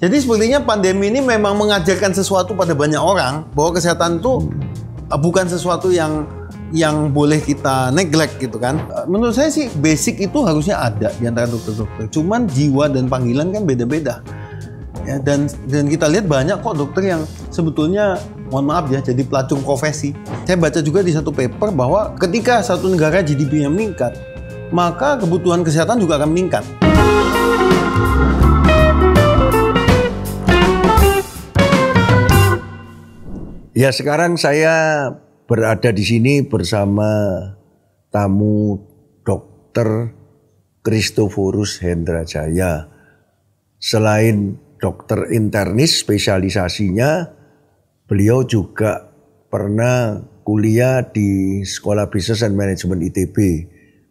Jadi sepertinya pandemi ini memang mengajarkan sesuatu pada banyak orang bahwa kesehatan itu bukan sesuatu yang boleh kita neglect gitu kan. Menurut saya sih basic itu harusnya ada di antara dokter-dokter. Cuman jiwa dan panggilan kan beda-beda. Ya, dan kita lihat banyak kok dokter yang sebetulnya mohon maaf ya jadi pelacur profesi. Saya baca juga di satu paper bahwa ketika satu negara GDP-nya meningkat, maka kebutuhan kesehatan juga akan meningkat. Ya, sekarang saya berada di sini bersama tamu Dr. Christophorus Hendrajaya. Selain dokter internis spesialisasinya, beliau juga pernah kuliah di Sekolah Business and Management ITB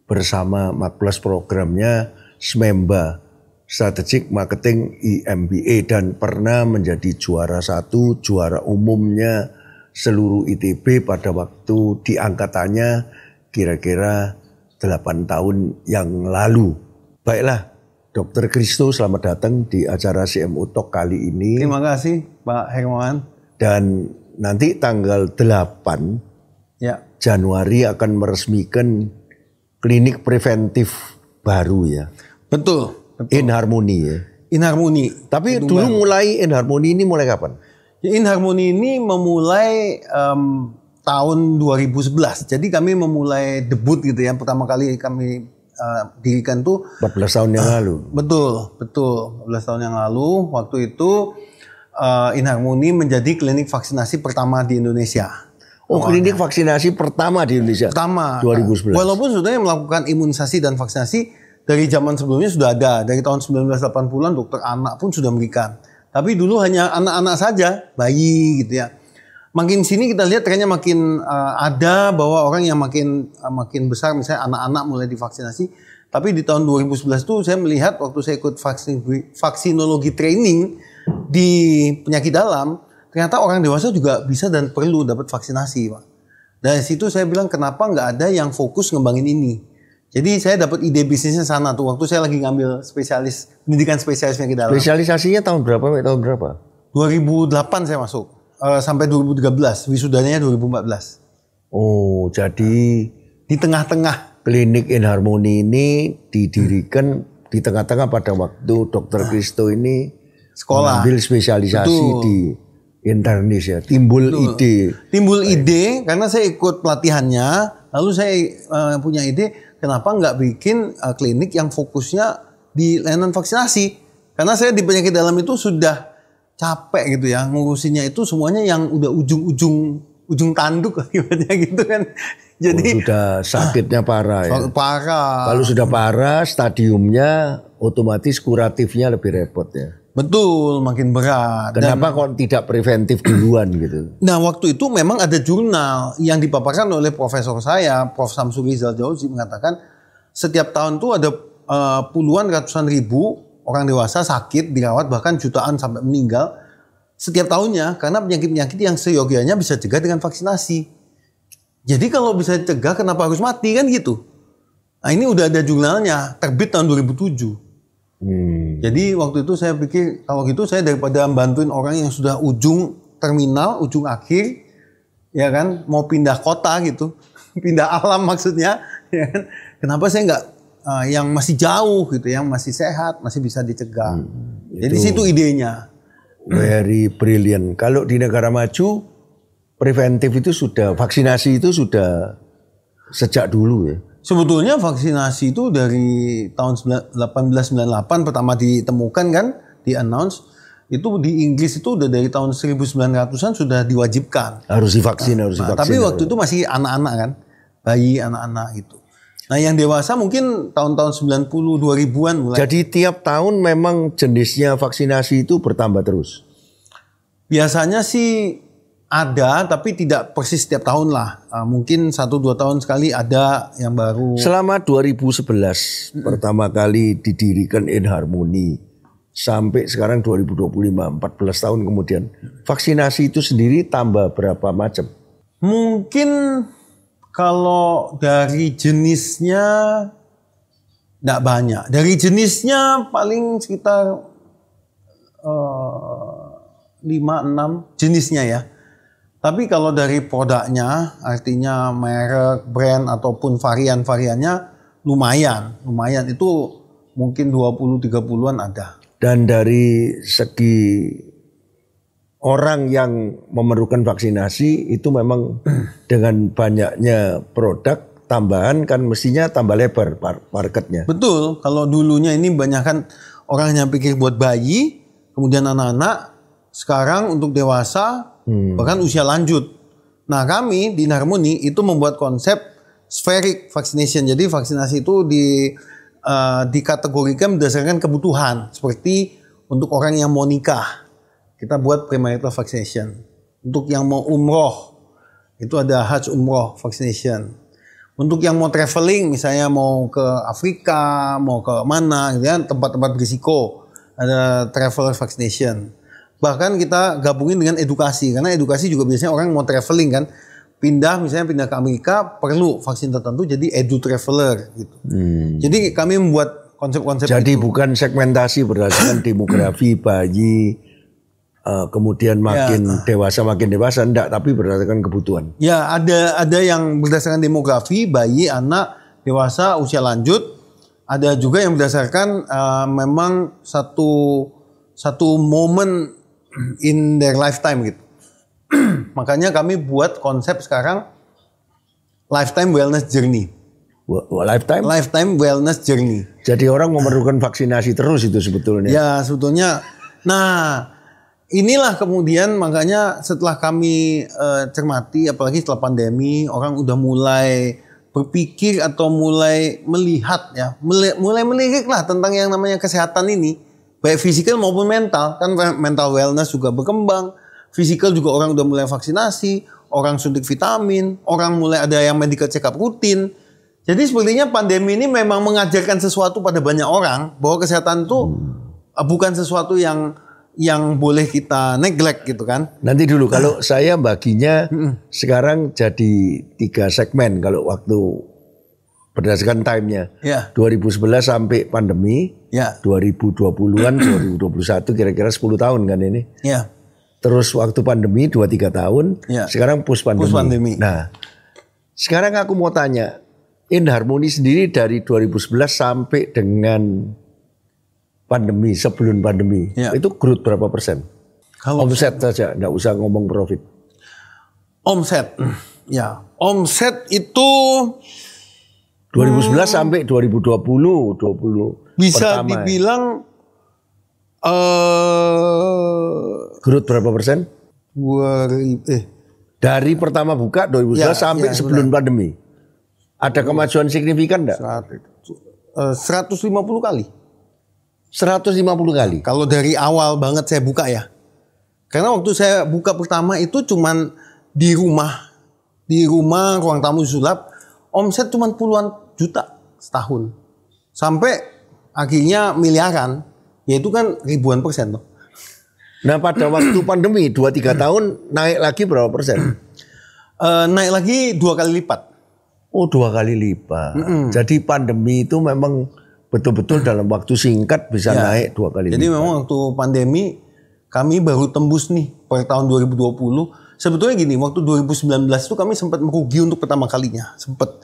bersama MAKPLUS programnya SMEMBA, Strategic Marketing EMBA, dan pernah menjadi juara 1, juara umumnya seluruh ITB pada waktu di angkatannya kira-kira 8 tahun yang lalu. Baiklah, Dr. Christo, selamat datang di acara CMO Talk kali ini. Terima kasih Pak Hermawan. Dan nanti tanggal 8 Januari akan meresmikan klinik preventif baru ya. Betul. InHarmony ya. InHarmony. Tapi dulu mulai InHarmony ini mulai kapan? Ya, InHarmony ini memulai tahun 2011. Jadi kami memulai debut gitu ya. Pertama kali kami dirikan tuh 14 tahun yang lalu. Betul. 14 tahun yang lalu. Waktu itu InHarmony menjadi klinik vaksinasi pertama di Indonesia. Oh, klinik vaksinasi pertama di Indonesia. Pertama. 2011. Walaupun sebenarnya melakukan imunisasi dan vaksinasi dari zaman sebelumnya sudah ada. Dari tahun 1980-an dokter anak pun sudah memberikan. Tapi dulu hanya anak-anak saja, bayi gitu ya. Makin sini kita lihat trennya makin ada bahwa orang yang makin besar, misalnya anak-anak mulai divaksinasi. Tapi di tahun 2011 itu saya melihat waktu saya ikut vaksinologi training di penyakit dalam, ternyata orang dewasa juga bisa dan perlu dapat vaksinasi, Pak. Dari situ saya bilang kenapa nggak ada yang fokus ngembangin ini. Jadi saya dapat ide bisnisnya sana tuh waktu saya lagi ngambil pendidikan spesialis penyakit dalam. Spesialisasinya tahun berapa? 2008 saya masuk. Sampai 2013, wisudanya 2014. Oh, jadi di tengah-tengah klinik InHarmony ini didirikan di tengah-tengah pada waktu Dr. Christo ini sekolah mengambil spesialisasi. Betul. Di internis ya. Timbul ide karena saya ikut pelatihannya, lalu saya punya ide kenapa nggak bikin klinik yang fokusnya di layanan vaksinasi? Karena saya di penyakit dalam itu sudah capek gitu ya, ngurusinnya itu semuanya yang udah ujung tanduk akibatnya gitu kan. Jadi sudah sakitnya parah ya. Parah. Kalau sudah parah, stadiumnya otomatis kuratifnya lebih repot ya. Betul, makin berat. Kenapa kok tidak preventif duluan gitu? Nah, waktu itu memang ada jurnal yang dipaparkan oleh profesor saya, Prof. Samsul Rizal Jauzi, mengatakan setiap tahun tuh ada puluhan ratusan ribu orang dewasa sakit, dirawat, bahkan jutaan sampai meninggal setiap tahunnya karena penyakit-penyakit yang seyogianya bisa cegah dengan vaksinasi. Jadi kalau bisa cegah kenapa harus mati kan gitu? Nah, ini udah ada jurnalnya, terbit tahun 2007. Jadi waktu itu saya pikir kalau gitu saya daripada bantuin orang yang sudah ujung terminal, ujung akhir, ya kan, mau pindah kota gitu, pindah alam maksudnya, ya kan? Kenapa saya nggak yang masih jauh gitu, yang masih sehat, masih bisa dicegah. Jadi situ idenya. Very brilliant. Kalau di negara maju, preventif itu sudah, vaksinasi itu sudah sejak dulu ya. Sebetulnya vaksinasi itu dari tahun 1898 pertama ditemukan kan, di-announce. Itu di Inggris itu udah dari tahun 1900-an sudah diwajibkan. Harus divaksin, harus divaksin. Tapi waktu itu masih anak-anak kan, bayi, anak-anak gitu. Nah yang dewasa mungkin tahun-tahun 90 2000-an mulai. Jadi tiap tahun memang jenisnya vaksinasi itu bertambah terus? Biasanya sih ada, tapi tidak persis setiap tahun lah. Mungkin 1-2 tahun sekali ada yang baru. Selama 2011 pertama kali didirikan InHarmony sampai sekarang 2025, 14 tahun kemudian, vaksinasi itu sendiri tambah berapa macam? Mungkin kalau dari jenisnya enggak banyak. Dari jenisnya paling sekitar 5-6 jenisnya ya. Tapi kalau dari produknya, artinya merek, brand ataupun varian-variannya lumayan itu mungkin 20-30-an ada. Dan dari segi orang yang memerlukan vaksinasi itu memang dengan banyaknya produk tambahan kan mestinya tambah lebar marketnya. Betul, kalau dulunya ini banyak kan orang yang pikir buat bayi, kemudian anak-anak, sekarang untuk dewasa, bahkan usia lanjut. Nah kami di Inharmoni itu membuat konsep spheric vaccination. Jadi vaksinasi itu dikategorikan berdasarkan kebutuhan. Seperti untuk orang yang mau nikah, kita buat premarital vaccination. Untuk yang mau umroh, itu ada Hajj umroh vaccination. Untuk yang mau traveling, misalnya mau ke Afrika, mau ke mana, gitu ya, tempat-tempat berisiko, ada traveler vaccination. Bahkan kita gabungin dengan edukasi, karena edukasi juga biasanya orang mau traveling kan, misalnya pindah ke Amerika, perlu vaksin tertentu, jadi edu traveler gitu. Jadi kami membuat konsep-konsep. Jadi itu bukan segmentasi berdasarkan demografi bayi, kemudian makin dewasa, enggak, tapi berdasarkan kebutuhan. Ya ada yang berdasarkan demografi, bayi, anak, dewasa, usia lanjut. Ada juga yang berdasarkan memang satu momen in their lifetime gitu. Makanya kami buat konsep sekarang lifetime wellness journey. Lifetime wellness journey. Jadi orang memerlukan vaksinasi terus itu sebetulnya. Ya sebetulnya. Nah inilah kemudian makanya setelah kami cermati, apalagi setelah pandemi, orang udah mulai berpikir atau mulai melihat ya, mulai melirik lah tentang yang namanya kesehatan ini. Baik fisikal maupun mental, kan mental wellness juga berkembang. Fisikal juga orang udah mulai vaksinasi, orang suntik vitamin, orang mulai ada yang medical check up rutin. Jadi sepertinya pandemi ini memang mengajarkan sesuatu pada banyak orang bahwa kesehatan itu bukan sesuatu yang boleh kita neglect gitu kan. Nanti dulu kalau saya baginya sekarang jadi 3 segmen kalau waktu berdasarkan time-nya. 2011 sampai pandemi, 2020-an, 2021 kira-kira 10 tahun kan ini. Terus waktu pandemi 2-3 tahun, sekarang post pandemi. Nah, sekarang aku mau tanya, Inharmoni sendiri dari 2011 sampai dengan pandemi, sebelum pandemi, itu growth berapa persen? Kalau omset saja, enggak usah ngomong profit. Omset, omset itu 2011 sampai 2020 bisa pertama. Dibilang growth berapa persen? Dari pertama buka 2011 sampai sebelum pandemi. Ada kemajuan signifikan enggak? 150 kali. 150 kali. Kalau dari awal banget saya buka ya. Karena waktu saya buka pertama itu cuman di rumah ruang tamu sulap, omset cuma puluhan juta setahun. Sampai akhirnya miliaran, yaitu kan ribuan persen tuh. Nah pada waktu pandemi 2-3 tahun naik lagi berapa persen? Naik lagi 2 kali lipat. Oh 2 kali lipat. Jadi pandemi itu memang betul-betul dalam waktu singkat bisa naik 2 kali lipat. Jadi memang waktu pandemi kami baru tembus nih per tahun 2020. Sebetulnya gini, waktu 2019 itu kami sempat merugi untuk pertama kalinya. Sempat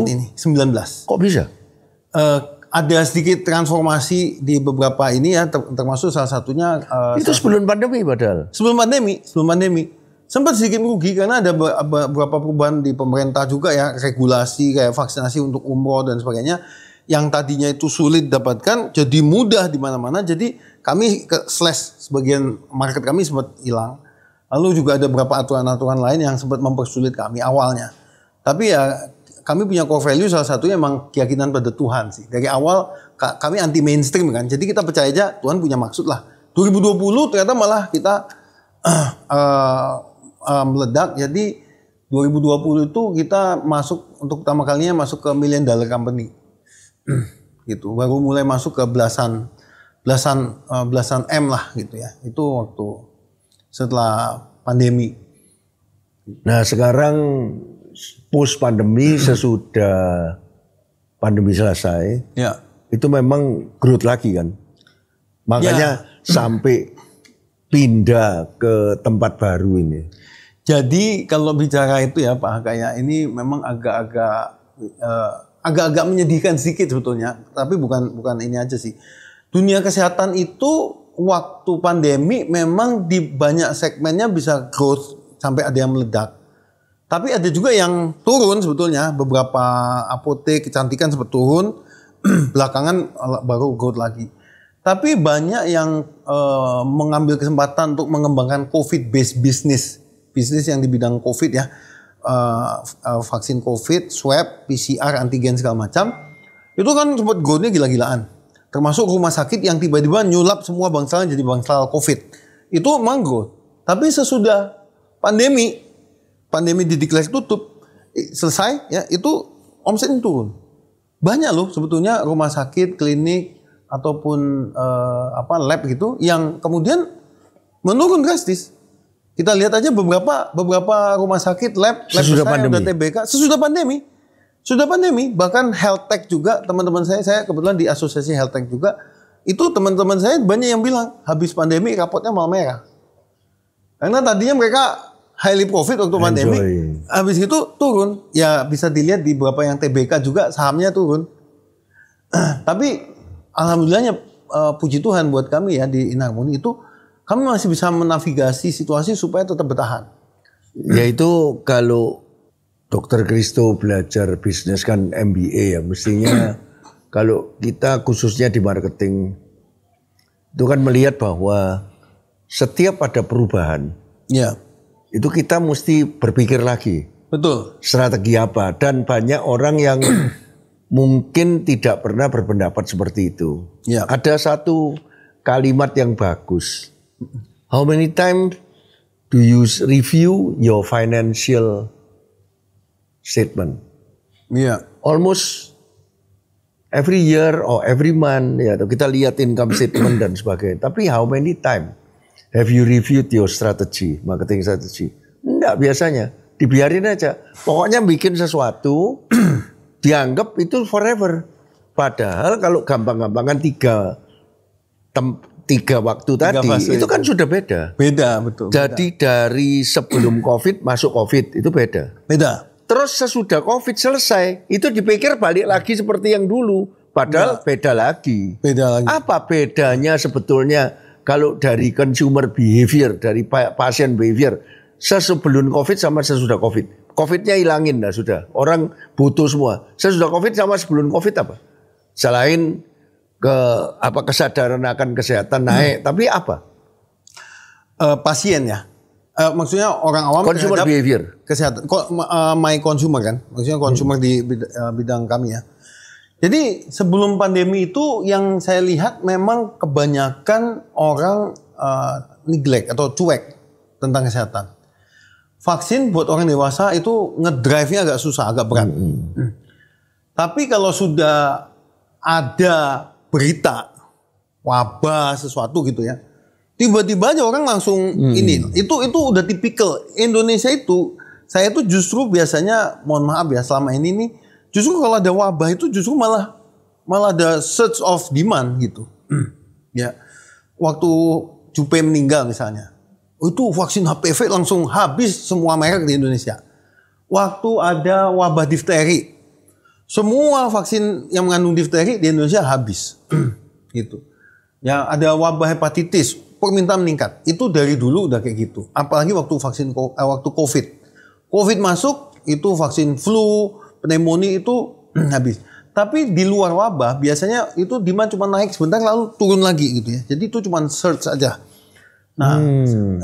ini 19. Kok bisa? Ada sedikit transformasi di beberapa ini ya, termasuk salah satunya itu sebelum pandemi padahal. Sebelum pandemi. Sempat sedikit merugi karena ada beberapa perubahan di pemerintah juga ya, regulasi kayak vaksinasi untuk umroh dan sebagainya yang tadinya itu sulit dapatkan jadi mudah di mana-mana. Jadi kami slash sebagian market kami sempat hilang. Lalu juga ada beberapa aturan-aturan lain yang sempat mempersulit kami awalnya. Tapi ya kami punya core value salah satunya emang keyakinan pada Tuhan sih. Dari awal kami anti mainstream kan. Jadi kita percaya aja Tuhan punya maksud lah. 2020 ternyata malah kita meledak. Jadi 2020 itu kita masuk untuk pertama kalinya masuk ke $1 million company. Gitu. Baru mulai masuk ke belasan M lah gitu ya. Itu waktu setelah pandemi. Nah sekarang post pandemi sesudah pandemi selesai, itu memang growth lagi kan. Makanya sampai pindah ke tempat baru ini? Jadi kalau bicara itu ya Pak, kayak ini memang agak-agak menyedihkan sedikit sebetulnya. Tapi bukan ini aja sih. Dunia kesehatan itu waktu pandemi memang di banyak segmennya bisa growth sampai ada yang meledak. Tapi ada juga yang turun sebetulnya. Beberapa apotek kecantikan sempat turun, belakangan baru growth lagi. Tapi banyak yang mengambil kesempatan untuk mengembangkan COVID-based business yang di bidang COVID ya, vaksin COVID, swab, PCR, antigen segala macam. Itu kan sempat growth-nya gila-gilaan. Termasuk rumah sakit yang tiba-tiba nyulap semua bangsalnya jadi bangsal COVID. Itu memang growth. Tapi sesudah pandemi dideklarasi tutup, selesai ya, itu omsetnya turun. Banyak loh sebetulnya rumah sakit, klinik ataupun lab gitu yang kemudian menurun drastis. Kita lihat aja beberapa rumah sakit, lab sesudah pandemi. Udah TBK sesudah pandemi. Sudah pandemi, bahkan health tech juga teman-teman saya kebetulan di asosiasi health tech juga, itu teman-teman saya banyak yang bilang habis pandemi rapotnya malah merah. Karena tadinya mereka highly profit waktu pandemi, habis itu turun. Ya bisa dilihat di beberapa yang TBK juga sahamnya turun. Tapi alhamdulillahnya puji Tuhan buat kami ya di Inharmoni itu kami masih bisa menavigasi situasi supaya tetap bertahan. Yaitu kalau Dr. Christo belajar bisnis kan MBA ya, mestinya kalau kita khususnya di marketing itu kan melihat bahwa setiap ada perubahan, ya, itu kita mesti berpikir lagi. Betul. Strategi apa? Dan banyak orang yang mungkin tidak pernah berpendapat seperti itu. Ya. Ada satu kalimat yang bagus. How many times do you review your financial statement? Iya. Almost every year or every month ya, kita lihat income statement dan sebagainya. Tapi how many time have you reviewed your strategy, marketing strategy? Enggak, biasanya dibiarin aja. Pokoknya bikin sesuatu dianggap itu forever. Padahal kalau gampang-gampangan tiga waktu tadi itu kan sudah beda. Beda, betul. Jadi dari sebelum COVID masuk COVID itu beda. Beda. Terus sesudah COVID selesai, itu dipikir balik lagi seperti yang dulu. Padahal beda lagi. Beda lagi. Apa bedanya sebetulnya kalau dari consumer behavior, dari pasien behavior, sebelum COVID sama sesudah COVID? COVID-nya hilangin lah sudah. Orang butuh semua. Sesudah COVID sama sebelum COVID apa? Selain kesadaran akan kesehatan naik, tapi apa? Pasien ya. Maksudnya orang awam consumer behavior, kesehatan, my consumer kan, maksudnya consumer di bidang kami ya. Jadi sebelum pandemi itu yang saya lihat memang kebanyakan orang neglect atau cuek tentang kesehatan. Vaksin buat orang dewasa itu ngedrive-nya agak susah, agak berat. Tapi kalau sudah ada berita wabah sesuatu gitu ya, tiba-tiba aja orang langsung ini. Itu udah tipikal Indonesia itu. Saya tuh justru biasanya, mohon maaf ya, selama ini nih justru kalau ada wabah itu justru malah ada surge of demand gitu. Ya. Waktu Juppe meninggal misalnya, itu vaksin HPV langsung habis semua merek di Indonesia. Waktu ada wabah difteri, semua vaksin yang mengandung difteri di Indonesia habis. Gitu. Ya, ada wabah hepatitis, permintaan meningkat. Itu dari dulu udah kayak gitu. Apalagi waktu waktu COVID. COVID masuk, itu vaksin flu, pneumonia itu habis. Tapi di luar wabah biasanya itu demand cuma naik sebentar lalu turun lagi gitu ya. Jadi itu cuma surge aja. Nah,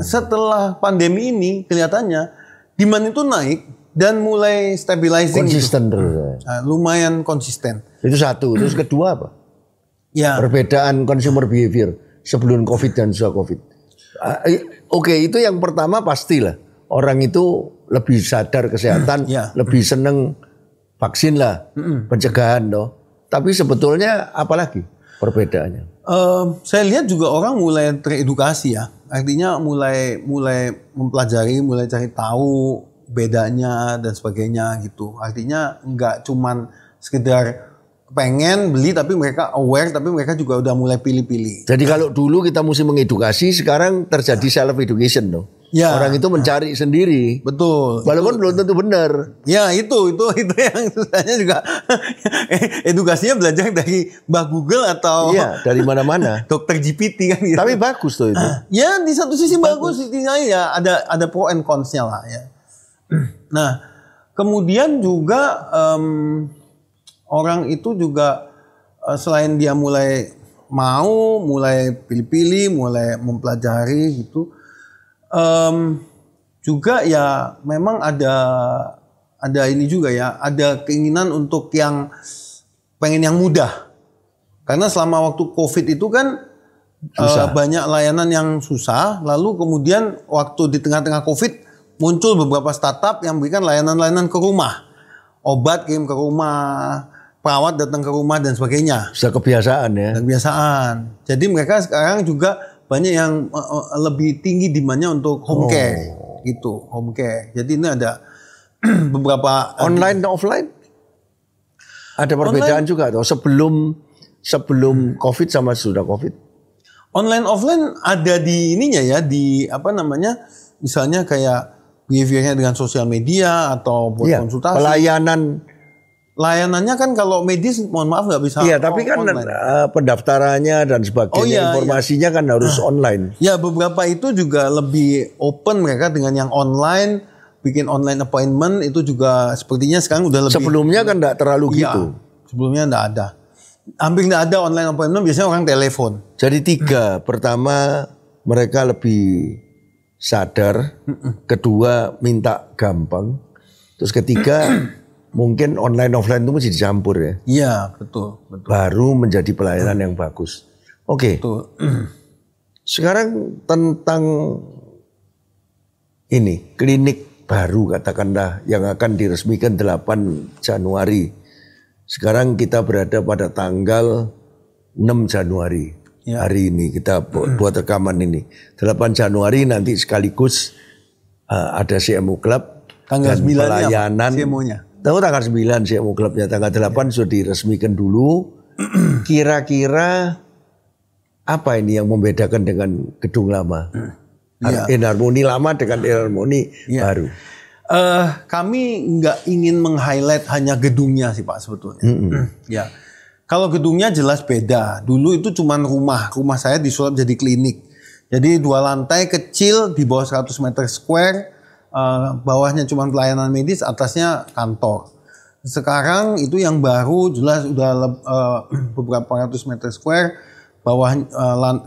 setelah pandemi ini kelihatannya demand itu naik dan mulai stabilizing. Konsisten terus. Lumayan konsisten. Itu satu. Terus kedua apa? Ya. Perbedaan consumer behavior sebelum COVID dan sesudah COVID. Oke, itu yang pertama pastilah. Orang itu lebih sadar kesehatan, lebih seneng vaksin lah, pencegahan loh. Tapi sebetulnya apalagi perbedaannya? Saya lihat juga orang mulai teredukasi ya. Artinya mulai mempelajari, mulai cari tahu bedanya dan sebagainya gitu. Artinya nggak cuman sekedar pengen beli tapi mereka aware, tapi mereka juga udah mulai pilih-pilih. Jadi kalau dulu kita mesti mengedukasi, sekarang terjadi self education dong. Ya. Orang itu mencari sendiri. Betul. Walaupun belum tentu benar. Ya itu yang susahnya juga. Edukasinya belajar dari Mbak Google atau dari mana-mana. Dokter GPT kan gitu. Tapi bagus tuh itu. Ya di satu sisi bagus, intinya ya ada pro and cons-nya lah ya. Nah, kemudian juga orang itu juga selain dia mulai pilih-pilih, mulai mempelajari gitu. Juga ya memang ada ini juga ya, ada keinginan untuk yang pengen yang mudah. Karena selama waktu COVID itu kan banyak layanan yang susah, lalu kemudian waktu di tengah-tengah COVID muncul beberapa startup yang memberikan layanan-layanan ke rumah. Obat kirim ke rumah, perawat datang ke rumah dan sebagainya. Sudah kebiasaan ya. Kebiasaan. Jadi mereka sekarang juga banyak yang lebih tinggi demandnya untuk home care gitu, home care. Jadi ini ada beberapa online dan offline. Ada perbedaan online, juga tuh sebelum COVID sama sudah COVID. Online offline ada di ininya ya, di misalnya kayak behaviornya dengan sosial media atau buat konsultasi. Layanannya kan kalau medis mohon maaf nggak bisa. Iya, tapi kan pendaftarannya dan sebagainya, informasinya kan harus online. Ya, beberapa itu juga lebih open mereka dengan yang online, bikin online appointment itu juga sepertinya sekarang udah lebih. Sebelumnya kan nggak terlalu gitu. Sebelumnya nggak ada. Hampir nggak ada online appointment, biasanya orang telepon. Jadi 3, pertama mereka lebih sadar, kedua minta gampang, terus ketiga mungkin online offline itu mesti dicampur ya. Iya, betul. Baru menjadi pelayanan yang bagus. Oke. Sekarang tentang ini, klinik baru katakanlah yang akan diresmikan 8 Januari. Sekarang kita berada pada tanggal 6 Januari. Ya. Hari ini kita buat rekaman ini. 8 Januari nanti sekaligus ada CMU Club. Tanggal 9 pelayanan CMU-nya. Tahu tanggal 9 CMU Clubnya, tanggal 8 sudah diresmikan dulu. Kira-kira apa ini yang membedakan dengan gedung lama? Enharmoni lama dengan Enharmoni baru. Kami nggak ingin meng-highlight hanya gedungnya sih Pak sebetulnya. Ya, kalau gedungnya jelas beda. Dulu itu cuma rumah saya disulap jadi klinik. Jadi 2 lantai kecil di bawah 100 meter square. Bawahnya cuma pelayanan medis, atasnya kantor. Sekarang itu yang baru jelas udah beberapa ratus meter square, bawah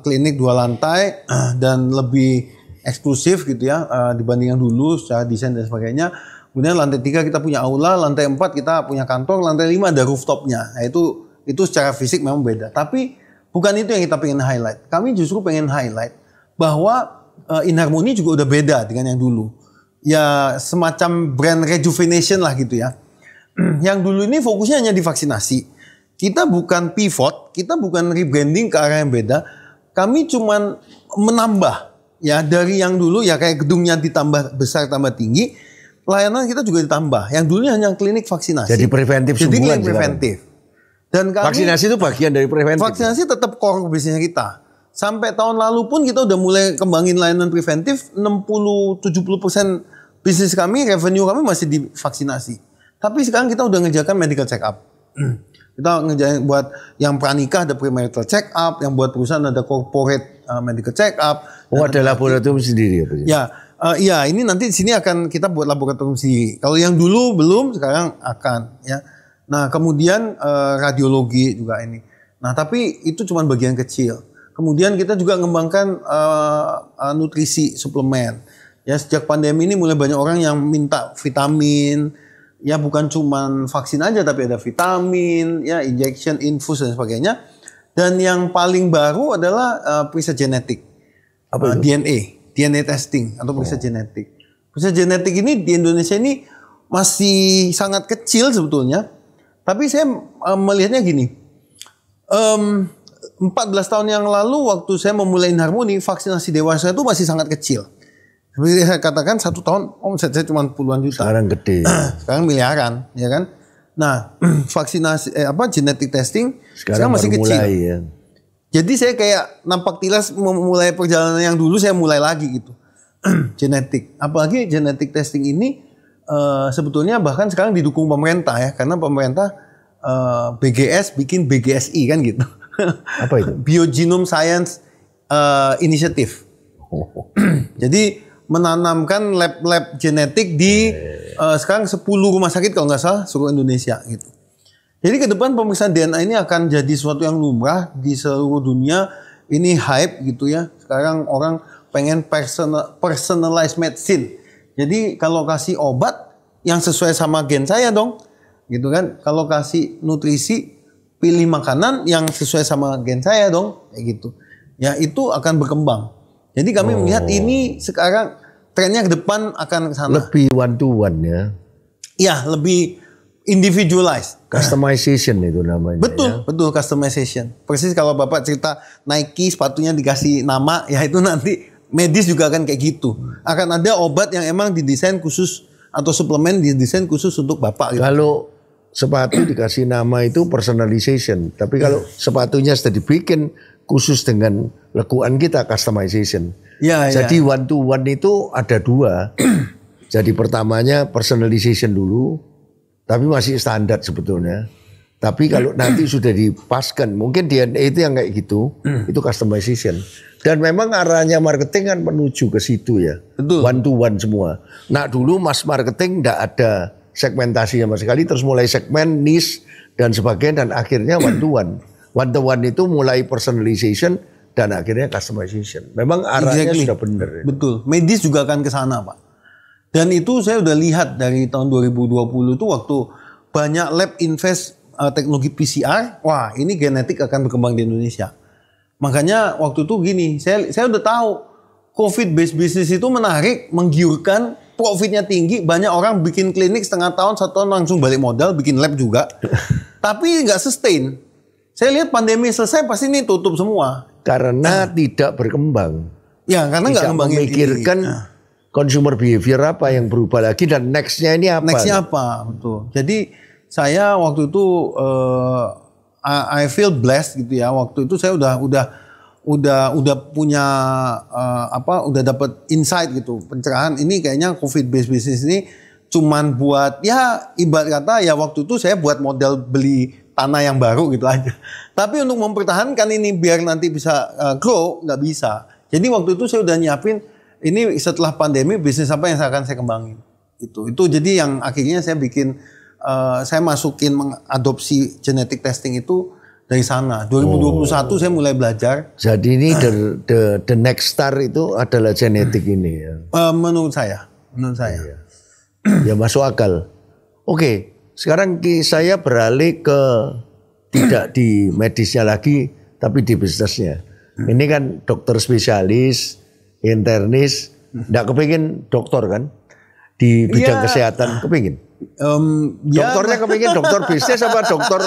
klinik 2 lantai dan lebih eksklusif gitu ya dibanding yang dulu secara desain dan sebagainya. Kemudian lantai 3 kita punya aula, lantai 4 kita punya kantor, lantai 5 ada rooftopnya. Nah, itu secara fisik memang beda. Tapi bukan itu yang kita pengen highlight. Kami justru pengen highlight bahwa Enharmoni juga udah beda dengan yang dulu. Ya semacam brand rejuvenation lah gitu ya. Yang dulu ini fokusnya hanya di vaksinasi. Kita bukan pivot, kita bukan rebranding ke arah yang beda. Kami cuman menambah ya dari yang dulu ya kayak gedungnya ditambah besar tambah tinggi, pelayanan kita juga ditambah. Yang dulunya hanya klinik vaksinasi. Jadi preventif semua. Jadi klinik preventif. Dan kami, vaksinasi itu bagian dari preventif. Vaksinasi tetap core bisnisnya kita. Sampai tahun lalu pun kita udah mulai kembangin layanan preventif, 60-70% bisnis kami, revenue kami masih di vaksinasi. Tapi sekarang kita udah ngerjakan medical check up. Kita ngerjain buat yang pranikah ada premarital check up, yang buat perusahaan ada corporate medical check up. Ada laboratorium sendiri ya? Ya, ini nanti di sini akan kita buat laboratorium sendiri. Kalau yang dulu belum, sekarang akan ya. Nah, kemudian radiologi juga ini. Nah, tapi itu cuma bagian kecil. Kemudian kita juga mengembangkan nutrisi suplemen. Ya, sejak pandemi ini mulai banyak orang yang minta vitamin. Ya, bukan cuma vaksin aja tapi ada vitamin, ya injection, infus dan sebagainya. Dan yang paling baru adalah periksa genetik. Apa itu? DNA testing atau periksa genetik. Periksa genetik ini di Indonesia ini masih sangat kecil sebetulnya. Tapi saya melihatnya gini. 14 tahun yang lalu waktu saya memulai Enharmoni, vaksinasi dewasa itu masih sangat kecil. Seperti saya katakan 1 tahun omset saya cuma puluhan juta. Sekarang gede. Sekarang miliaran, ya kan? Nah, vaksinasi genetic testing sekarang masih kecil. Mulai, ya. Jadi saya kayak nampak tilas memulai perjalanan yang dulu saya mulai lagi gitu. Genetik. Apalagi genetic testing ini sebetulnya bahkan sekarang didukung pemerintah ya, karena pemerintah BGS bikin BGSI kan gitu. Apa itu? Biogenome Science Initiative. Jadi menanamkan lab-lab genetik di sekarang 10 rumah sakit kalau nggak salah seluruh Indonesia gitu. Jadi ke depan pemeriksaan DNA ini akan jadi sesuatu yang lumrah di seluruh dunia. Ini hype gitu ya. Sekarang orang pengen personalized medicine. Jadi kalau kasih obat yang sesuai sama gen saya dong. Gitu kan. Kalau kasih nutrisi, pilih makanan yang sesuai sama gen saya dong. Kayak gitu. Ya itu akan berkembang. Jadi kami melihat ini sekarang trennya ke depan akan ke sana. Lebih one to one ya. Ya, lebih individualized. Customization itu namanya. Betul, ya? Betul customization. Persis kalau Bapak cerita Nike sepatunya dikasih nama, ya itu nanti medis juga akan kayak gitu. Akan ada obat yang emang didesain khusus atau suplemen didesain khusus untuk Bapak. Gitu. Kalau sepatu dikasih nama itu personalization. Tapi kalau sepatunya sudah dibikin khusus dengan lekuan kita, customization. Ya, jadi one to one itu ada dua. Jadi pertamanya personalization dulu, tapi masih standar sebetulnya. Tapi kalau nanti sudah dipaskan, mungkin DNA itu yang kayak gitu, itu customization. Dan memang arahnya marketing kan menuju ke situ ya. Betul. One to one semua. Nah dulu mass marketing tidak ada segmentasi sama sekali, terus mulai segmen, niche, dan sebagainya, dan akhirnya one to one. One to one itu mulai personalization, dan akhirnya customization. Memang arahnya sudah benar. Ya. Betul. Medis juga akan ke sana Pak. Dan itu saya udah lihat dari tahun 2020 itu waktu banyak lab invest teknologi PCR, wah ini genetik akan berkembang di Indonesia. Makanya waktu itu gini, saya udah tahu COVID based business itu menarik, menggiurkan, profitnya tinggi, banyak orang bikin klinik setengah tahun, 1 tahun langsung balik modal, bikin lab juga. Tapi nggak sustain. Saya lihat pandemi selesai pasti ini tutup semua. Karena tidak berkembang. Ya karena nggak memikirkan consumer behavior apa yang berubah lagi dan nextnya ini apa? Nextnya apa, betul. Jadi saya waktu itu I feel blessed gitu ya. Waktu itu saya udah punya udah dapat insight gitu, pencerahan. Ini kayaknya COVID based business ini cuman buat ya ibarat kata ya waktu itu saya buat modal beli tanah yang baru gitu aja. Tapi untuk mempertahankan ini biar nanti bisa grow nggak bisa. Jadi waktu itu saya udah nyiapin ini setelah pandemi bisnis apa yang akan saya kembangin. Itu jadi yang akhirnya saya bikin saya masukin mengadopsi genetic testing itu dari sana. 2021 saya mulai belajar. Jadi ini the next star itu adalah genetik ini ya. Menurut saya. Iya. Ya masuk akal. Oke, sekarang saya beralih ke tidak di medisnya lagi tapi di bisnisnya. Ini kan dokter spesialis, internis, enggak kepingin dokter kan? Di bidang kesehatan kepingin? Dokternya kepingin dokter bisnis apa dokter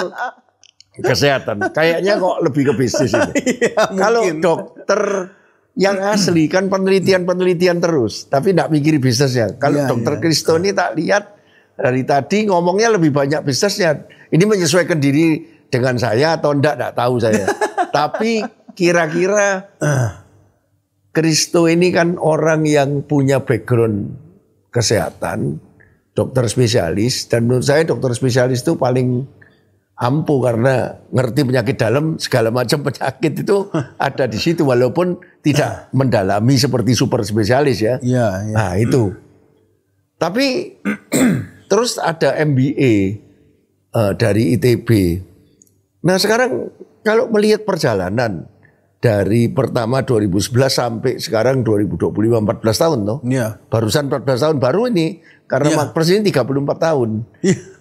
kesehatan? Kayaknya kok lebih ke bisnis itu. Kalau dokter yang asli kan penelitian terus, tapi enggak mikir bisnisnya. Kalau dokter Kristo ini tak lihat dari tadi ngomongnya lebih banyak bisnisnya. Ini menyesuaikan diri dengan saya atau enggak tahu saya. Tapi kira-kira Kristo ini kan orang yang punya background kesehatan, dokter spesialis, dan menurut saya dokter spesialis itu paling ampuh karena ngerti penyakit dalam, segala macam penyakit itu ada di situ walaupun tidak mendalami seperti super spesialis ya. Nah itu. Tapi terus ada MBA dari ITB. Nah sekarang kalau melihat perjalanan dari pertama 2011 sampai sekarang 2025 14 tahun toh. Iya. Barusan 14 tahun baru ini karena Mark ini 34 tahun.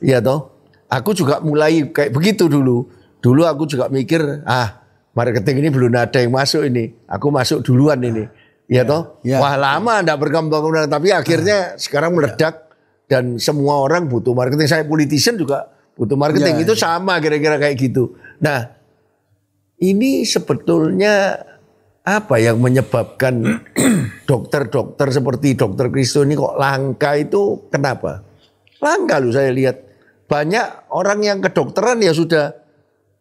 Iya toh. Aku juga mulai kayak begitu dulu. Dulu aku juga mikir, marketing ini belum ada yang masuk ini. Aku masuk duluan ini. Iya toh. Wah, lama enggak berkembang tapi akhirnya sekarang meledak dan semua orang butuh marketing. Saya politician juga butuh marketing. Itu sama kira-kira kayak gitu. Nah, ini sebetulnya apa yang menyebabkan dokter-dokter seperti dokter Kristo ini kok langka itu kenapa? Langka loh saya lihat. banyak orang yang kedokteran ya sudah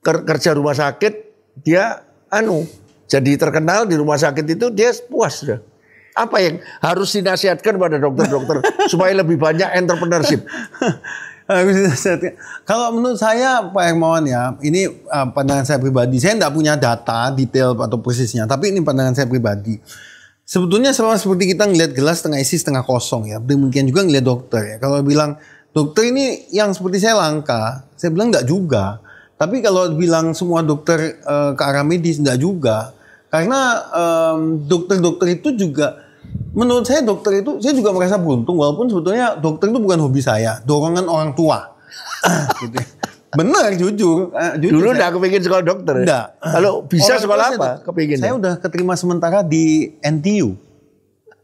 kerja rumah sakit, dia jadi terkenal di rumah sakit itu dia puas sudah. Apa yang harus dinasihatkan pada dokter-dokter supaya lebih banyak entrepreneurship? Kalau menurut saya Pak Hermawan ya, ini pandangan saya pribadi. Saya tidak punya data detail atau persisnya, tapi ini pandangan saya pribadi. Sebetulnya sama seperti kita ngelihat gelas setengah isi setengah kosong ya. Demikian juga ngelihat dokter ya. Kalau bilang dokter ini yang seperti saya langka, saya bilang enggak juga. Tapi kalau bilang semua dokter ke arah medis enggak juga. Karena dokter-dokter itu juga, menurut saya dokter itu, saya juga merasa beruntung walaupun sebetulnya dokter itu bukan hobi saya, dorongan orang tua. Gitu. Benar, jujur. Dulu udah kepingin sekolah dokter. Enggak. Kalau bisa orang sekolah apa? Kepingin. Saya udah keterima sementara di NTU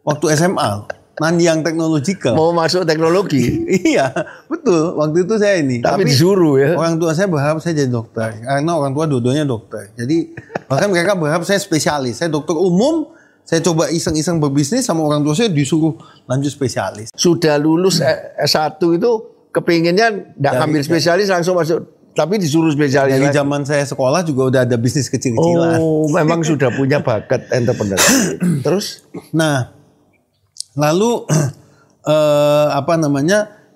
waktu SMA. Nanyang Technological. Mau masuk teknologi? Iya, betul. Waktu itu saya ini. Tapi disuruh ya. Orang tua saya berharap saya jadi dokter. Karena orang tua dua-duanya dokter. Jadi bahkan mereka berharap saya spesialis. Saya dokter umum. Saya coba iseng-iseng berbisnis sama orang tua saya disuruh lanjut spesialis. Sudah lulus S1 itu kepinginnya nggak ambil spesialis langsung masuk. Tapi disuruh spesialis. Dari zaman saya sekolah juga udah ada bisnis kecil-kecilan. Oh, memang sudah punya bakat entrepreneur. Terus? Nah. Lalu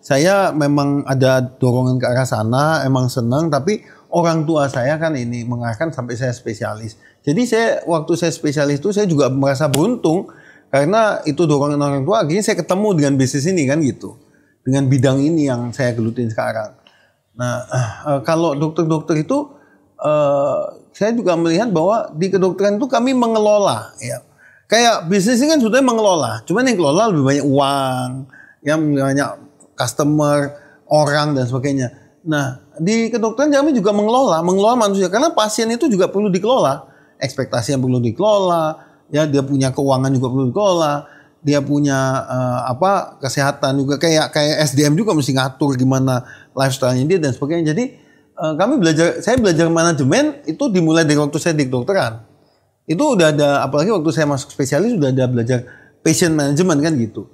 saya memang ada dorongan ke arah sana, emang senang, tapi orang tua saya kan ini mengarahkan sampai saya spesialis. Jadi waktu saya spesialis itu saya juga merasa beruntung karena itu dorongan orang tua, akhirnya saya ketemu dengan bisnis ini kan gitu. Dengan bidang ini yang saya gelutin sekarang. Nah, kalau dokter-dokter itu saya juga melihat bahwa di kedokteran itu kami mengelola ya. Kayak bisnis ini kan sebetulnya mengelola, cuman yang kelola lebih banyak uang, yang banyak customer, orang dan sebagainya. Nah, di kedokteran kami juga mengelola manusia karena pasien itu juga perlu dikelola, ekspektasi yang perlu dikelola, ya dia punya keuangan juga perlu dikelola, dia punya kesehatan juga kayak SDM juga mesti ngatur gimana lifestyle-nya dia dan sebagainya. Jadi saya belajar manajemen itu dimulai dari waktu saya di kedokteran. Itu udah ada, apalagi waktu saya masuk spesialis udah ada belajar patient management kan gitu.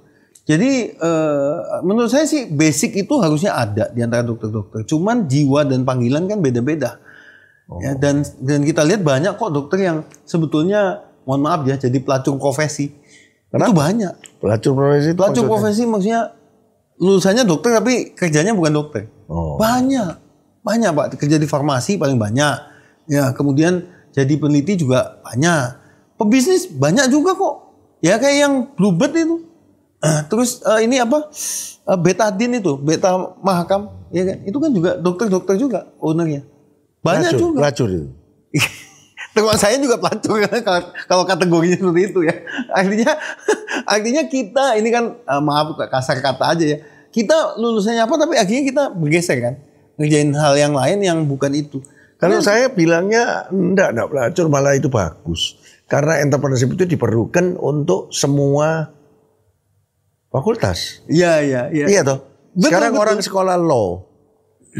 Jadi menurut saya sih basic itu harusnya ada di antara dokter-dokter. Cuman jiwa dan panggilan kan beda-beda. Oh. Ya, dan kita lihat banyak kok dokter yang sebetulnya mohon maaf ya jadi pelacur profesi. Kenapa? Itu banyak. Pelacur profesi maksudnya lulusannya dokter tapi kerjanya bukan dokter. Oh. Banyak Pak, kerja di farmasi paling banyak. Ya, kemudian jadi peneliti juga banyak. Pebisnis banyak juga kok. Ya kayak yang Bluebird itu. Terus ini Betadine itu, Beta Mahakam, ya kan? Itu kan juga dokter-dokter juga ownernya. Banyak juga. Pelacur itu. Terus saya juga pelacur kalau kategorinya seperti itu ya. Artinya kita ini kan maaf kasar kata aja ya. Kita lulusannya apa tapi akhirnya kita bergeser kan. Ngerjain hal yang lain yang bukan itu. Kalau saya bilangnya enggak pelacur, malah itu bagus. Karena entrepreneurship itu diperlukan untuk semua fakultas. Iya. Iya toh. Sekarang orang sekolah law,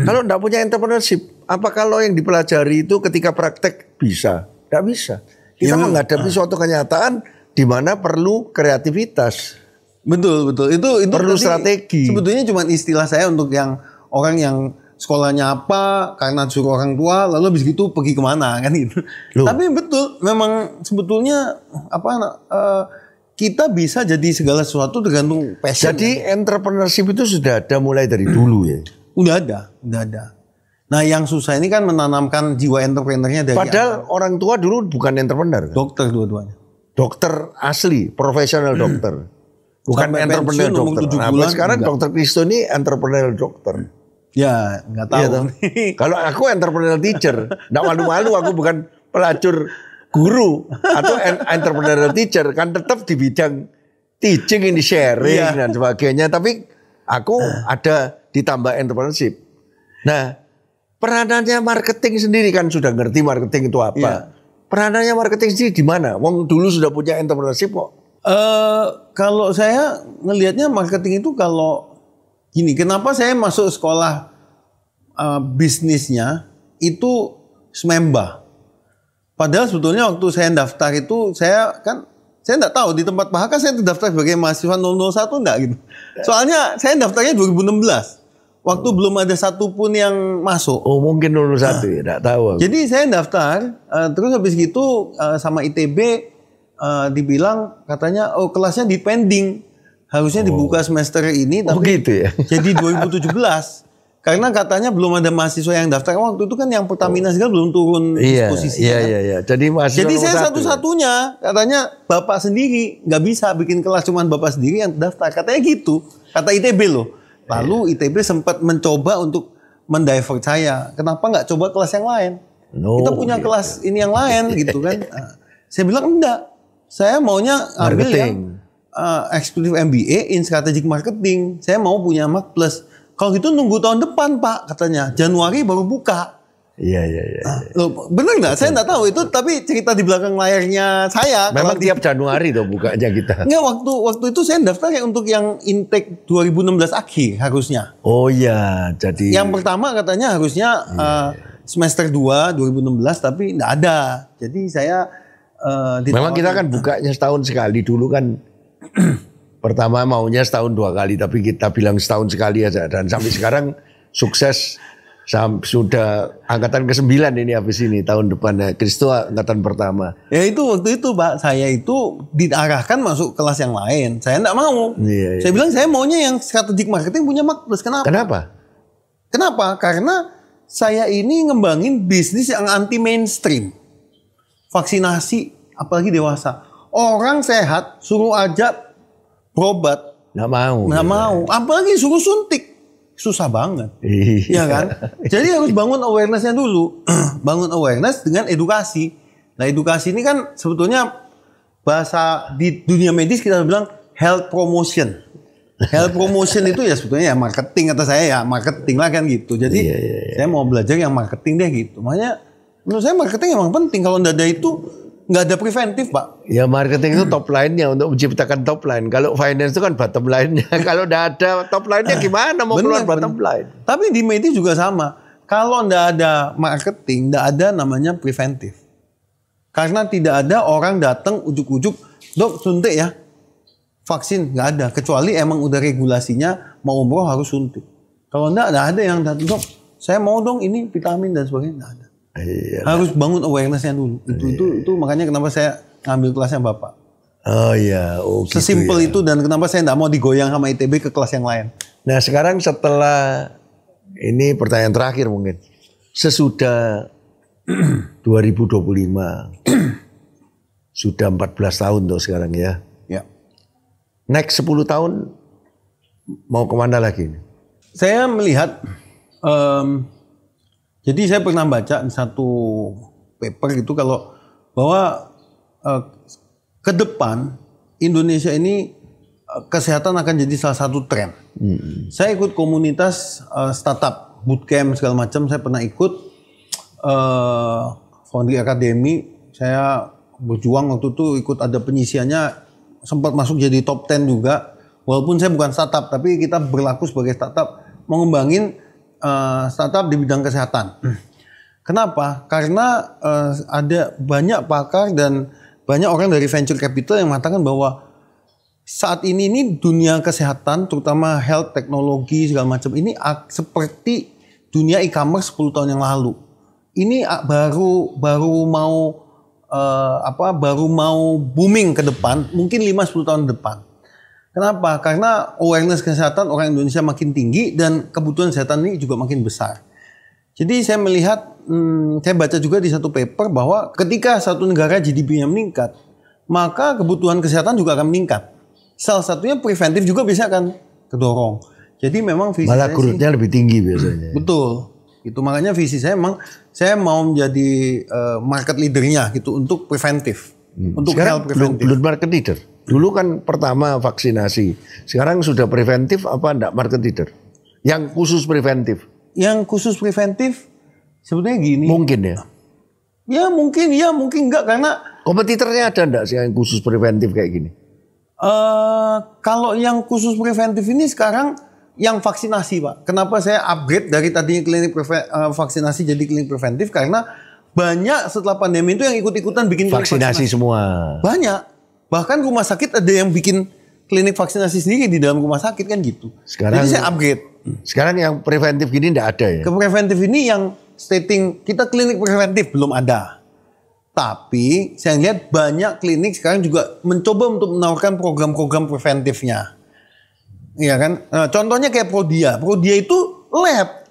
kalau enggak punya entrepreneurship, apakah law yang dipelajari itu ketika praktek bisa? Enggak bisa. Kita menghadapi suatu kenyataan di mana perlu kreativitas. Betul. Itu perlu strategi. Sebetulnya cuma istilah saya untuk yang orang yang sekolahnya apa karena suruh orang tua lalu habis gitu pergi kemana kan gitu. Tapi betul memang sebetulnya kita bisa jadi segala sesuatu tergantung passion. Jadi entrepreneurship itu sudah ada mulai dari dulu ya. Udah ada. Nah yang susah ini kan menanamkan jiwa entrepreneurnya dari padahal orang tua dulu bukan entrepreneur kan? Dokter dua-duanya. Dokter asli, profesional dokter. Bukan sampai entrepreneur dokter. Nah, sekarang dokter Kristo ini entrepreneur dokter. Ya, nggak tahu. Iya, kalau aku entrepreneur teacher, nggak malu-malu aku bukan pelacur guru atau entrepreneur teacher, kan tetap di bidang teaching ini sharing dan sebagainya. Tapi aku ada ditambah entrepreneurship. Nah, peranannya marketing sendiri kan sudah ngerti marketing itu apa. Iya. Peranannya marketing sendiri di mana? Wong dulu sudah punya entrepreneurship kok. Kalau saya ngelihatnya marketing itu kalau gini, kenapa saya masuk sekolah bisnisnya itu Smemba. Padahal sebetulnya waktu saya daftar itu saya enggak tahu di tempat Pak Haka saya terdaftar sebagai mahasiswa 001 enggak gitu. Soalnya saya daftarnya 2016. Waktu belum ada satupun yang masuk. Oh mungkin lulus 1 ya, enggak tahu. Jadi saya daftar, terus habis gitu sama ITB dibilang katanya kelasnya dipending. Harusnya dibuka semester ini, tapi gitu ya. Jadi 2017. Karena katanya belum ada mahasiswa yang daftar. Waktu itu kan yang Pertamina segala belum turun posisinya. Iya. Jadi saya satu-satunya, katanya bapak sendiri nggak bisa bikin kelas, cuman bapak sendiri yang daftar. Katanya gitu, kata ITB loh. Lalu ITB sempat mencoba untuk mendivert saya. Kenapa nggak coba kelas yang lain? Kita punya kelas ini yang lain gitu kan. Saya bilang enggak. Saya maunya ambil yang eksekutif MBA in strategic marketing. Saya mau punya Mac Plus. Kalau gitu nunggu tahun depan Pak, katanya. Januari baru buka. Iya. Loh, bener nggak? Saya nggak tahu itu, tapi cerita di belakang layarnya saya. Memang tiap Januari tuh bukanya kita. Enggak, waktu itu saya daftar untuk yang intake 2016 akhir harusnya. Oh iya, jadi. Yang pertama katanya harusnya semester 2 2016, tapi nggak ada. Jadi saya memang kita kan bukanya setahun sekali dulu kan. Pertama maunya setahun 2 kali, tapi kita bilang setahun sekali aja. Dan sampai sekarang sukses. Sudah angkatan ke-9 ini habis ini tahun depan. Kristo angkatan pertama. Ya itu waktu itu Pak, saya itu diarahkan masuk kelas yang lain. Saya enggak mau. Iya. Saya bilang saya maunya yang strategic marketing punya Mac Plus. Kenapa? Karena saya ini ngembangin bisnis yang anti mainstream. Vaksinasi, apalagi dewasa. Orang sehat suruh aja berobat. Nggak mau. Apalagi suruh suntik. Susah banget. Iya kan? Jadi harus bangun awareness-nya dulu. Bangun awareness dengan edukasi. Nah, edukasi ini kan sebetulnya bahasa di dunia medis kita bilang health promotion. Health promotion itu ya sebetulnya ya marketing, kata saya ya marketing lah kan gitu. Jadi saya mau belajar yang marketing deh gitu. Makanya menurut saya marketing emang penting. Kalau nggak ada itu nggak ada preventif Pak. Ya marketing itu top line-nya untuk menciptakan top line. Kalau finance itu kan bottom line-nya. Kalau nggak ada top line-nya gimana mau keluar bottom line? Tapi di medis juga sama. Kalau nggak ada marketing, nggak ada namanya preventif. Karena tidak ada orang datang ujuk-ujuk, dok suntik ya. Vaksin nggak ada. Kecuali emang udah regulasinya mau umroh harus suntik. Kalau nggak ada yang datang, dok saya mau dong ini vitamin dan sebagainya, nggak ada. Iya. Harus bangun awareness-nya dulu. Itu makanya kenapa saya ngambil kelasnya Bapak. Oh iya, gitu sesimpel ya. itu, dan kenapa saya enggak mau digoyang sama ITB ke kelas yang lain. Nah, sekarang setelah ini pertanyaan terakhir mungkin. Sesudah 2025 sudah 14 tahun tuh sekarang ya. Ya. Next 10 tahun mau kemana lagi? Saya melihat jadi saya pernah baca di satu paper gitu kalau bahwa ke depan Indonesia ini kesehatan akan jadi salah satu tren. Saya ikut komunitas startup, bootcamp segala macam. Saya pernah ikut Foundry Academy. Saya berjuang waktu itu ikut ada penyisiannya, sempat masuk jadi top 10 juga. Walaupun saya bukan startup, tapi kita berlaku sebagai startup mengembangin startup di bidang kesehatan. Kenapa? Karena ada banyak pakar dan banyak orang dari venture capital yang mengatakan bahwa saat ini dunia kesehatan, terutama health, teknologi segala macam ini seperti dunia e-commerce 10 tahun yang lalu. Ini baru mau booming ke depan, mungkin 5-10 tahun depan. Kenapa? Karena awareness kesehatan orang Indonesia makin tinggi dan kebutuhan kesehatan ini juga makin besar. Jadi saya melihat, saya baca juga di satu paper bahwa ketika satu negara GDP-nya meningkat, maka kebutuhan kesehatan juga akan meningkat. Salah satunya preventif juga bisa akan kedorong. Jadi memang visi malah growth-nya lebih tinggi biasanya. Betul. Itu makanya visi saya memang saya mau menjadi market leader-nya gitu untuk preventif. Untuk sekarang health preventif. belum market leader. Dulu kan pertama vaksinasi. Sekarang sudah preventif apa enggak market leader? Yang khusus preventif. Yang khusus preventif sebenarnya gini. Mungkin ya. Ya mungkin enggak, karena kompetitornya ada enggak sih yang khusus preventif kayak gini? Kalau yang khusus preventif ini sekarang yang vaksinasi Pak. Kenapa saya upgrade dari tadinya klinik vaksinasi jadi klinik preventif? Karena banyak setelah pandemi itu yang ikut-ikutan bikin vaksinasi semua. Banyak. Bahkan rumah sakit ada yang bikin klinik vaksinasi sendiri di dalam rumah sakit kan gitu. Sekarang jadi saya upgrade. Sekarang yang preventif gini enggak ada ya? Ke preventif ini yang stating kita klinik preventif belum ada. Tapi saya lihat banyak klinik sekarang juga mencoba untuk menawarkan program-program preventifnya. Iya kan? Nah, contohnya kayak Prodia. Prodia itu lab.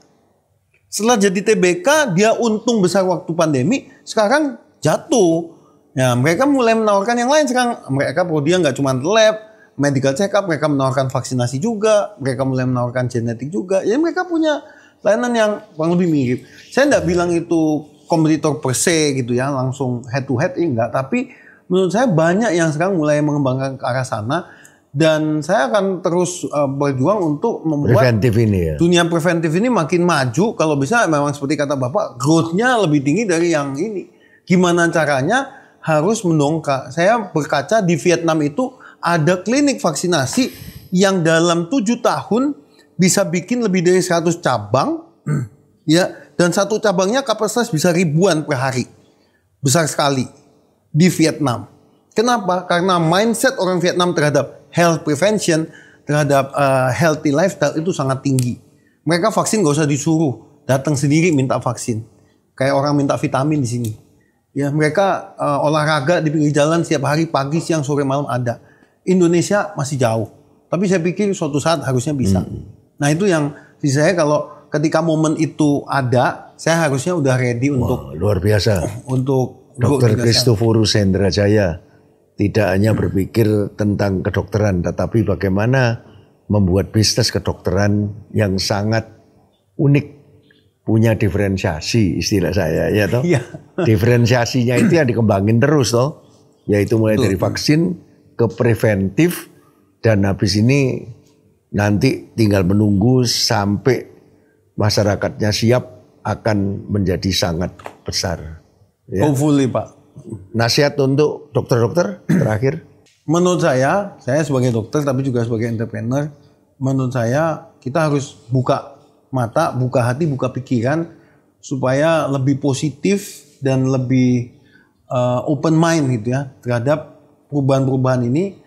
Setelah jadi TBK dia untung besar waktu pandemi, sekarang jatuh. Ya, mereka mulai menawarkan yang lain sekarang. Mereka Prodia nggak cuma lab, medical check up, mereka menawarkan vaksinasi juga, mereka mulai menawarkan genetik juga. Jadi mereka punya layanan yang kurang lebih mirip. Saya nggak bilang itu kompetitor per se gitu ya, langsung head to head enggak. Tapi menurut saya banyak yang sekarang mulai mengembangkan ke arah sana. Dan saya akan terus berjuang untuk membuat preventif ini ya. Dunia preventif ini makin maju. Kalau bisa memang seperti kata Bapak, growth-nya lebih tinggi dari yang ini. Gimana caranya? Harus mendongkrak. Saya berkaca di Vietnam itu ada klinik vaksinasi yang dalam 7 tahun bisa bikin lebih dari 100 cabang. Ya, dan satu cabangnya kapasitas bisa ribuan per hari. Besar sekali di Vietnam. Kenapa? Karena mindset orang Vietnam terhadap health prevention, terhadap healthy lifestyle itu sangat tinggi. Mereka vaksin gak usah disuruh, datang sendiri minta vaksin. Kayak orang minta vitamin di sini. Ya, mereka olahraga di pinggir jalan setiap hari, pagi, siang, sore, malam ada. Indonesia masih jauh. Tapi saya pikir suatu saat harusnya bisa. Nah itu yang di saya kalau ketika momen itu ada, saya harusnya udah ready untuk luar biasa. Untuk Dr. Christoforus Hendrajaya tidak hanya berpikir tentang kedokteran, tetapi bagaimana membuat bisnis kedokteran yang sangat unik, punya diferensiasi istilah saya, ya toh. Iya. Diferensiasinya itu yang dikembangin terus toh, yaitu mulai dari vaksin ke preventif, dan habis ini nanti tinggal menunggu sampai masyarakatnya siap akan menjadi sangat besar. Ya. Hopefully Pak. Nasihat untuk dokter-dokter terakhir? Menurut saya sebagai dokter tapi juga sebagai entrepreneur, menurut saya kita harus buka mata, buka hati, buka pikiran supaya lebih positif dan lebih open mind gitu ya terhadap perubahan-perubahan ini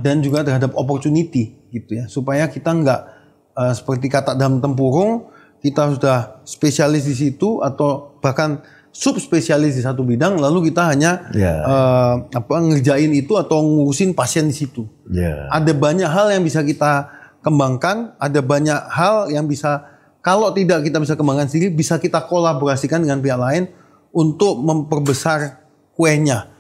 dan juga terhadap opportunity gitu ya, supaya kita nggak seperti kata dalam tempurung kita sudah spesialis di situ atau bahkan subspesialis di satu bidang, lalu kita hanya ngerjain itu atau ngurusin pasien di situ. Ada banyak hal yang bisa kita kembangkan, ada banyak hal yang bisa kalau tidak kita bisa kembangkan sendiri, bisa kita kolaborasikan dengan pihak lain untuk memperbesar kuenya.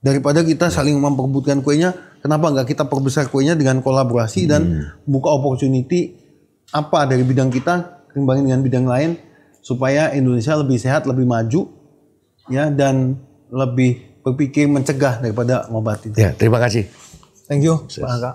Daripada kita saling memperebutkan kuenya, kenapa nggak kita perbesar kuenya dengan kolaborasi dan buka opportunity apa dari bidang kita kembangin dengan bidang lain, supaya Indonesia lebih sehat, lebih maju, ya, dan lebih berpikir mencegah daripada ngobatin. Ya, terima kasih. Thank you, Pak Angga.